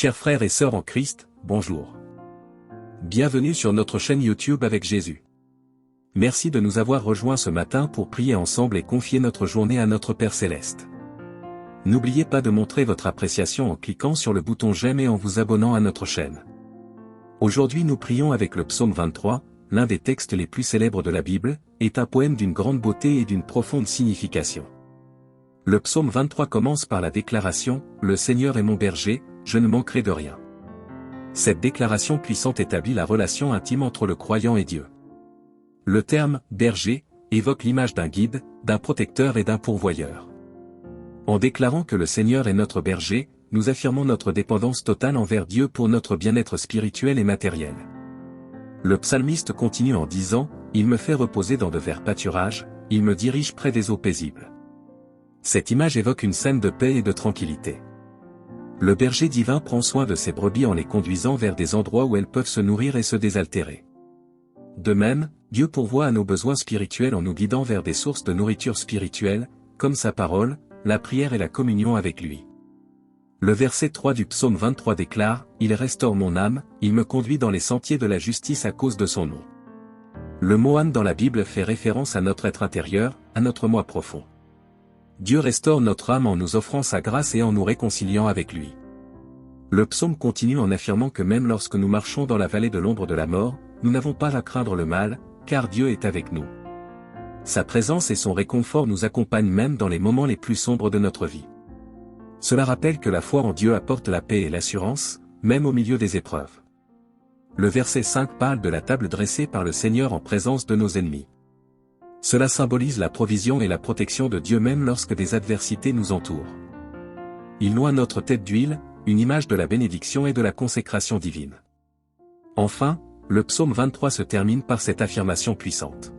Chers frères et sœurs en Christ, bonjour. Bienvenue sur notre chaîne YouTube avec Jésus. Merci de nous avoir rejoints ce matin pour prier ensemble et confier notre journée à notre Père Céleste. N'oubliez pas de montrer votre appréciation en cliquant sur le bouton j'aime et en vous abonnant à notre chaîne. Aujourd'hui nous prions avec le psaume 23, l'un des textes les plus célèbres de la Bible, est un poème d'une grande beauté et d'une profonde signification. Le psaume 23 commence par la déclaration « Le Seigneur est mon berger, je ne manquerai de rien ». Cette déclaration puissante établit la relation intime entre le croyant et Dieu. Le terme « berger » évoque l'image d'un guide, d'un protecteur et d'un pourvoyeur. En déclarant que le Seigneur est notre berger, nous affirmons notre dépendance totale envers Dieu pour notre bien-être spirituel et matériel. Le psalmiste continue en disant « Il me fait reposer dans de verts pâturages, il me dirige près des eaux paisibles ». Cette image évoque une scène de paix et de tranquillité. Le berger divin prend soin de ses brebis en les conduisant vers des endroits où elles peuvent se nourrir et se désaltérer. De même, Dieu pourvoit à nos besoins spirituels en nous guidant vers des sources de nourriture spirituelle, comme sa parole, la prière et la communion avec lui. Le verset 3 du psaume 23 déclare « Il restaure mon âme, il me conduit dans les sentiers de la justice à cause de son nom ». Le mot âme dans la Bible fait référence à notre être intérieur, à notre moi profond. Dieu restaure notre âme en nous offrant sa grâce et en nous réconciliant avec lui. Le psaume continue en affirmant que même lorsque nous marchons dans la vallée de l'ombre de la mort, nous n'avons pas à craindre le mal, car Dieu est avec nous. Sa présence et son réconfort nous accompagnent même dans les moments les plus sombres de notre vie. Cela rappelle que la foi en Dieu apporte la paix et l'assurance, même au milieu des épreuves. Le verset 5 parle de la table dressée par le Seigneur en présence de nos ennemis. Cela symbolise la provision et la protection de Dieu même lorsque des adversités nous entourent. Il noie notre tête d'huile, une image de la bénédiction et de la consécration divine. Enfin, le psaume 23 se termine par cette affirmation puissante.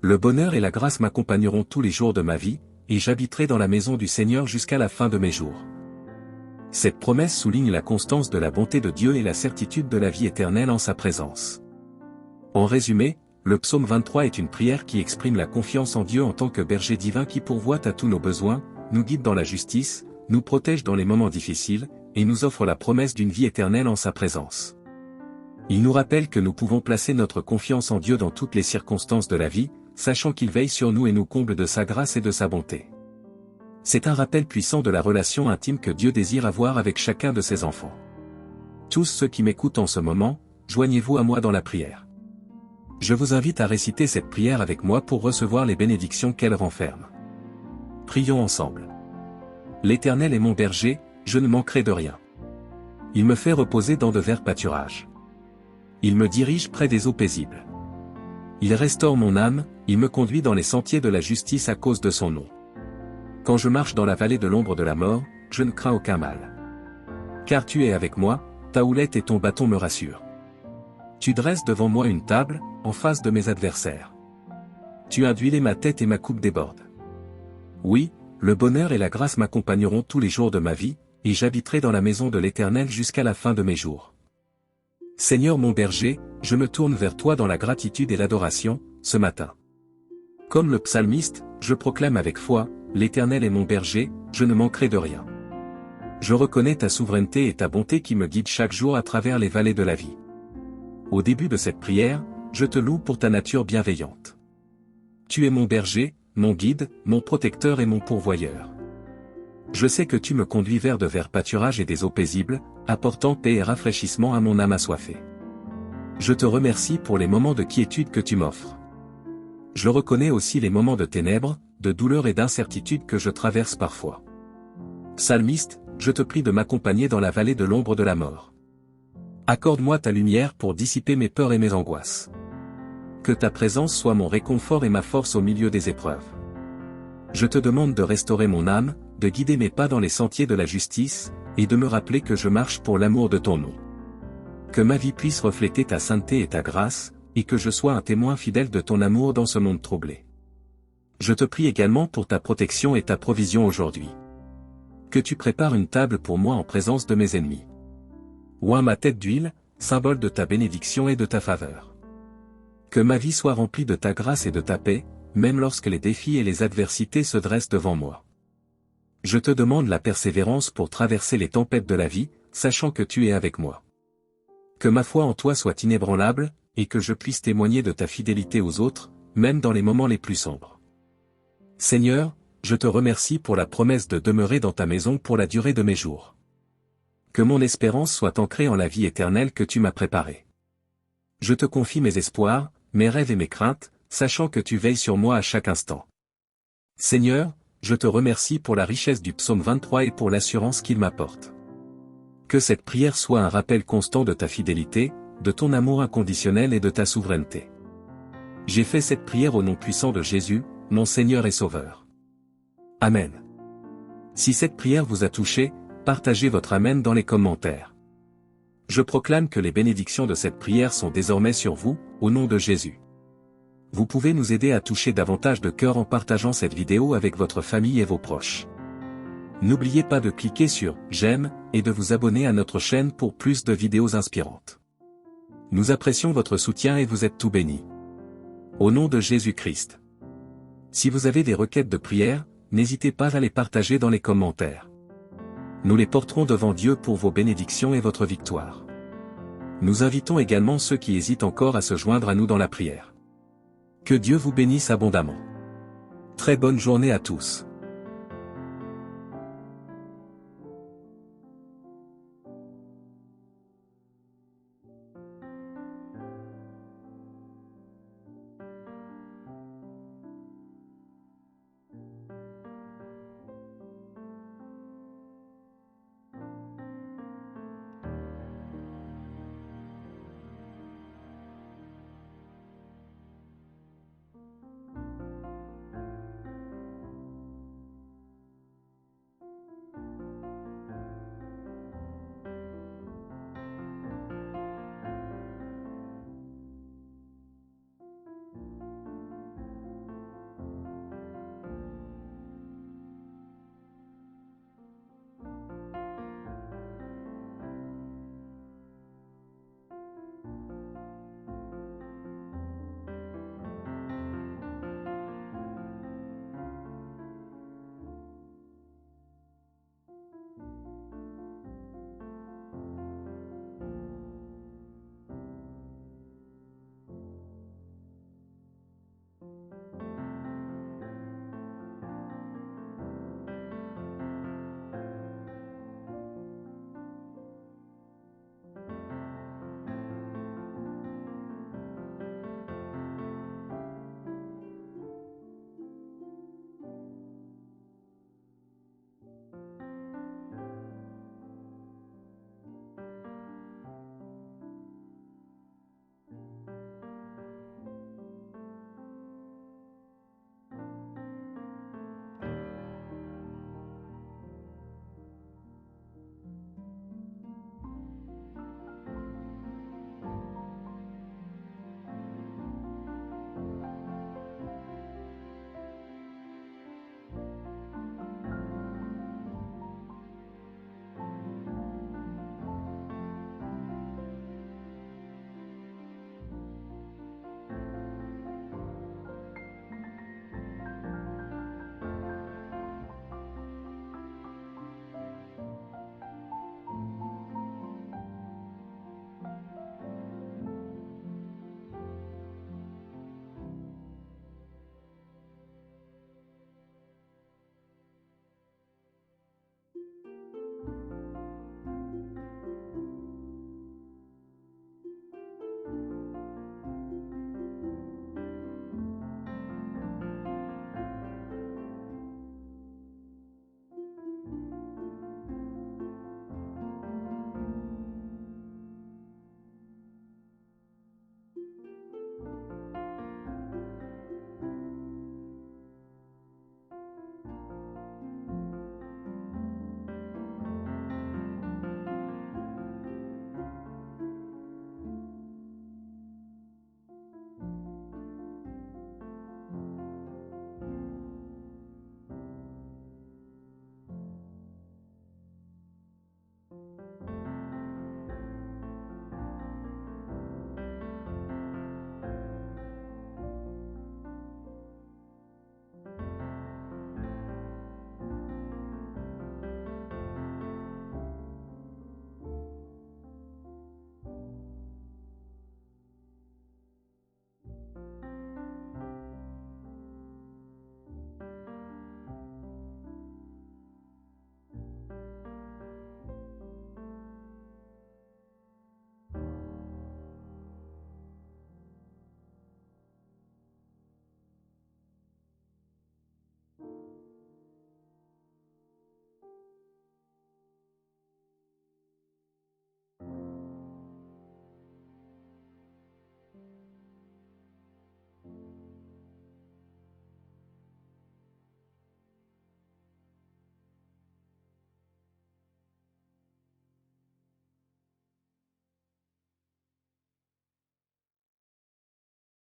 Le bonheur et la grâce m'accompagneront tous les jours de ma vie, et j'habiterai dans la maison du Seigneur jusqu'à la fin de mes jours. Cette promesse souligne la constance de la bonté de Dieu et la certitude de la vie éternelle en sa présence. En résumé, le psaume 23 est une prière qui exprime la confiance en Dieu en tant que berger divin qui pourvoit à tous nos besoins, nous guide dans la justice, nous protège dans les moments difficiles, et nous offre la promesse d'une vie éternelle en sa présence. Il nous rappelle que nous pouvons placer notre confiance en Dieu dans toutes les circonstances de la vie, sachant qu'il veille sur nous et nous comble de sa grâce et de sa bonté. C'est un rappel puissant de la relation intime que Dieu désire avoir avec chacun de ses enfants. Tous ceux qui m'écoutent en ce moment, joignez-vous à moi dans la prière. Je vous invite à réciter cette prière avec moi pour recevoir les bénédictions qu'elle renferme. Prions ensemble. L'Éternel est mon berger, je ne manquerai de rien. Il me fait reposer dans de verts pâturages. Il me dirige près des eaux paisibles. Il restaure mon âme, il me conduit dans les sentiers de la justice à cause de son nom. Quand je marche dans la vallée de l'ombre de la mort, je ne crains aucun mal. Car tu es avec moi, ta houlette et ton bâton me rassurent. Tu dresses devant moi une table, en face de mes adversaires. Tu as huilé ma tête et ma coupe déborde. Oui, le bonheur et la grâce m'accompagneront tous les jours de ma vie, et j'habiterai dans la maison de l'Éternel jusqu'à la fin de mes jours. Seigneur mon berger, je me tourne vers toi dans la gratitude et l'adoration, ce matin. Comme le psalmiste, je proclame avec foi, l'Éternel est mon berger, je ne manquerai de rien. Je reconnais ta souveraineté et ta bonté qui me guident chaque jour à travers les vallées de la vie. Au début de cette prière, je te loue pour ta nature bienveillante. Tu es mon berger, mon guide, mon protecteur et mon pourvoyeur. Je sais que tu me conduis vers de verts pâturages et des eaux paisibles, apportant paix et rafraîchissement à mon âme assoiffée. Je te remercie pour les moments de quiétude que tu m'offres. Je reconnais aussi les moments de ténèbres, de douleur et d'incertitude que je traverse parfois. Psalmiste, je te prie de m'accompagner dans la vallée de l'ombre de la mort. Accorde-moi ta lumière pour dissiper mes peurs et mes angoisses. Que ta présence soit mon réconfort et ma force au milieu des épreuves. Je te demande de restaurer mon âme, de guider mes pas dans les sentiers de la justice, et de me rappeler que je marche pour l'amour de ton nom. Que ma vie puisse refléter ta sainteté et ta grâce, et que je sois un témoin fidèle de ton amour dans ce monde troublé. Je te prie également pour ta protection et ta provision aujourd'hui. Que tu prépares une table pour moi en présence de mes ennemis. Oins ma tête d'huile, symbole de ta bénédiction et de ta faveur. Que ma vie soit remplie de ta grâce et de ta paix, même lorsque les défis et les adversités se dressent devant moi. Je te demande la persévérance pour traverser les tempêtes de la vie, sachant que tu es avec moi. Que ma foi en toi soit inébranlable, et que je puisse témoigner de ta fidélité aux autres, même dans les moments les plus sombres. Seigneur, je te remercie pour la promesse de demeurer dans ta maison pour la durée de mes jours. Que mon espérance soit ancrée en la vie éternelle que tu m'as préparée. Je te confie mes espoirs, mes rêves et mes craintes, sachant que tu veilles sur moi à chaque instant. Seigneur, je te remercie pour la richesse du psaume 23 et pour l'assurance qu'il m'apporte. Que cette prière soit un rappel constant de ta fidélité, de ton amour inconditionnel et de ta souveraineté. J'ai fait cette prière au nom puissant de Jésus, mon Seigneur et Sauveur. Amen. Si cette prière vous a touché, partagez votre Amen dans les commentaires. Je proclame que les bénédictions de cette prière sont désormais sur vous, au nom de Jésus. Vous pouvez nous aider à toucher davantage de cœurs en partageant cette vidéo avec votre famille et vos proches. N'oubliez pas de cliquer sur « J'aime » et de vous abonner à notre chaîne pour plus de vidéos inspirantes. Nous apprécions votre soutien et vous êtes tout bénis. Au nom de Jésus-Christ. Si vous avez des requêtes de prière, n'hésitez pas à les partager dans les commentaires. Nous les porterons devant Dieu pour vos bénédictions et votre victoire. Nous invitons également ceux qui hésitent encore à se joindre à nous dans la prière. Que Dieu vous bénisse abondamment. Très bonne journée à tous.